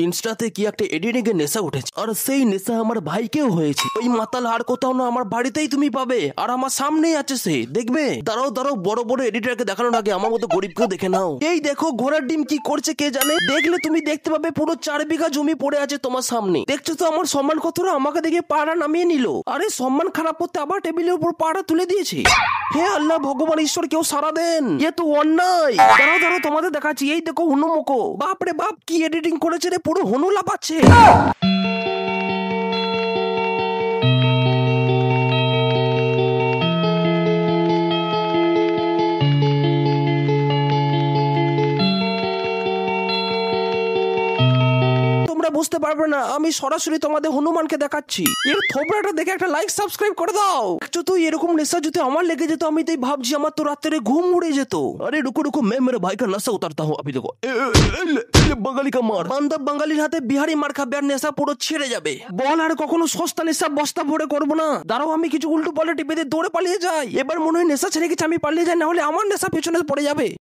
ইনস্টাতে কি একটা এডিটিং এর নেশা উঠেছে, আর সেই নেশা আমার ভাইকেও হয়েছে। ওই মাতাল আর কোথাও না, আমার বাড়িতেই তুমি পাবে, আর আমার সামনেই আছে সে। দেখবে, দাঁড়াও দাঁড়াও, বড় বড় এডিটরকে দেখানোর আগে আমার মতো গরিবকেও দেখে নাও। এই দেখো ঘোড়ার ডিম কি করছে কে জানে। দেখলে তুমি দেখতে পাবে পুরো 4 বিঘা জমি পড়ে আছে তোমার সামনে। দেখছো তো আমার সম্মান কতটা, আমাকে দেখে পাড়া নামিয়ে নিল। আরে সম্মান খারাপ করতে আবার টেবিলের উপর পাড়া তুলে দিয়েছে। হে আল্লাহ, ভগবান ঈশ্বর কেউ সারা দেন, এ তো অন্যায়। দাঁড়াও দাঁড়াও, তোমাদের দেখাচ্ছি। এই দেখো হুনুমুখো, বাপরে বাপ কি এডিটিং করেছে রে, পুরো হনু লাপাচ্ছে। বুঝতে পারবে না, আমি সরাসরি তোমাদের হনুমানকে দেখাচ্ছি। এর থোবড়াটা দেখে একটা লাইক সাবস্ক্রাইব করে দাও। দেখছো তো, এরকম নেশা যদি আমার লেগে যেত, আমি তাই ভাবছি আমার তো রাত্রে ঘুম উড়ে যেত। আরে রুকো রুকো, मैं मेरे भाई का नशा उतारता हूँ अभी। देखो বাঙালি का मार, বান্দা বাঙালির হাতে বিহারি মার খাবে, আর নেশা পুরো ছেড়ে যাবে। বল আর কখনো সস্তা নেশা বস্তা ভরে করবো না। দাঁড়াও, আমি কিছু উল্টো পাল্টা টিপে দিয়ে দৌড়ে পালিয়ে যাই। এবার মনে হয় নেশা ছেড়ে গেছে, আমি পালিয়ে যাই, না হলে আমার নেশা পেছনে পড়ে যাবে।